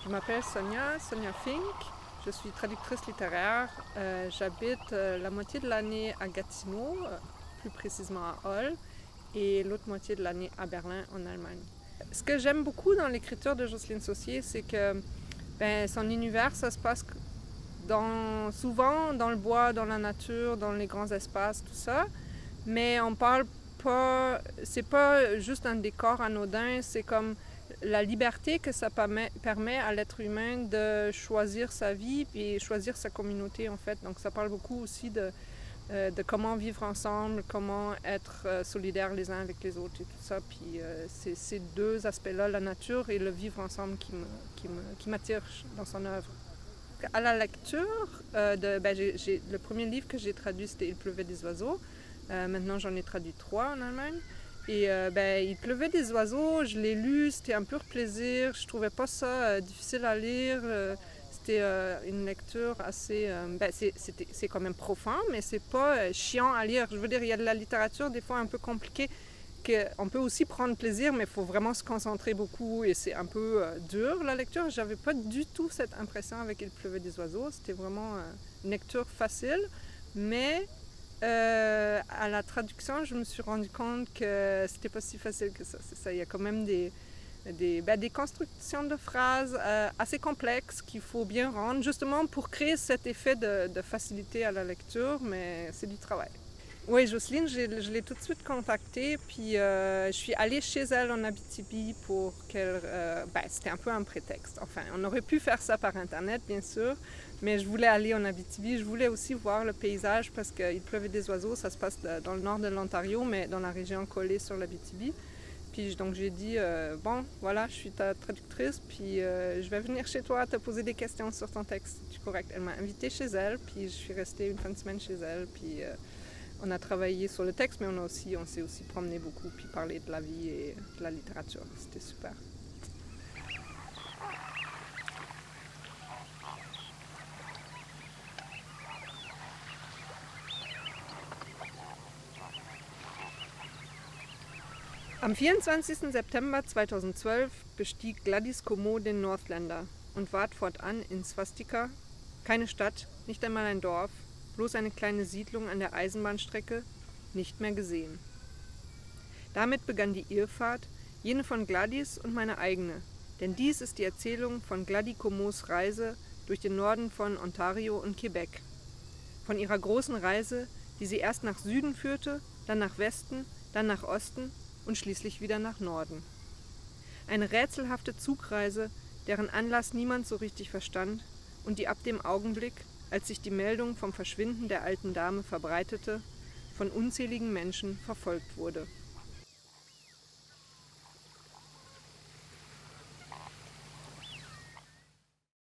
Je m'appelle Sonia Fink, je suis traductrice littéraire. J'habite la moitié de l'année à Gatineau, plus précisément à Halle, et l'autre moitié de l'année à Berlin, en Allemagne. Ce que j'aime beaucoup dans l'écriture de Jocelyne Saucier, c'est que son univers, ça se passe souvent dans le bois, dans la nature, dans les grands espaces, tout ça. Mais on parle pas, c'est pas juste un décor anodin, c'est comme la liberté que ça permet à l'être humain de choisir sa vie et choisir sa communauté en fait. Donc ça parle beaucoup aussi de comment vivre ensemble, comment être solidaires les uns avec les autres et tout ça. Puis c'est ces deux aspects-là, la nature et le vivre ensemble, qui m'attirent dans son œuvre. À la lecture, le premier livre que j'ai traduit, c'était Il pleuvait des oiseaux. Maintenant, j'en ai traduit 3 en Allemagne. Et Il pleuvait des oiseaux, je l'ai lu, c'était un pur plaisir. Je trouvais pas ça difficile à lire. C'était une lecture assez... c'est quand même profond, mais c'est pas chiant à lire. Je veux dire, il y a de la littérature des fois un peu compliquée, qu'on peut aussi prendre plaisir, mais il faut vraiment se concentrer beaucoup et c'est un peu dur la lecture. J'avais pas du tout cette impression avec Il pleuvait des oiseaux. C'était vraiment une lecture facile, mais à la traduction, je me suis rendu compte que c'était pas si facile que ça. C'est ça, il y a quand même des constructions de phrases assez complexes qu'il faut bien rendre, justement pour créer cet effet de facilité à la lecture, mais c'est du travail. Oui, Jocelyne, je l'ai tout de suite contactée, puis je suis allée chez elle en Abitibi pour qu'elle... c'était un peu un prétexte. Enfin, on aurait pu faire ça par Internet, bien sûr, mais je voulais aller en Abitibi. Je voulais aussi voir le paysage parce qu'il pleuvait des oiseaux. Ça se passe dans le nord de l'Ontario, mais dans la région collée sur l'Abitibi. Puis donc j'ai dit, bon, voilà, je suis ta traductrice, puis je vais venir chez toi te poser des questions sur ton texte. C'est correct. Elle m'a invitée chez elle, puis je suis restée une fin de semaine chez elle, puis... on a travaillé sur le texte, mais on s'est aussi promené beaucoup, puis parlé de la vie et de la littérature. C'était super. Am 24. September 2012 bestieg Gladys Comeau den Northlander und ward fortan in Swastika, keine Stadt, nicht einmal ein Dorf, bloß eine kleine Siedlung an der Eisenbahnstrecke, nicht mehr gesehen. Damit begann die Irrfahrt, jene von Gladys und meine eigene, denn dies ist die Erzählung von Gladys Comeaus Reise durch den Norden von Ontario und Quebec. Von ihrer großen Reise, die sie erst nach Süden führte, dann nach Westen, dann nach Osten und schließlich wieder nach Norden. Eine rätselhafte Zugreise, deren Anlass niemand so richtig verstand und die ab dem Augenblick, als sich die Meldung vom Verschwinden der alten Dame verbreitete, von unzähligen Menschen verfolgt wurde.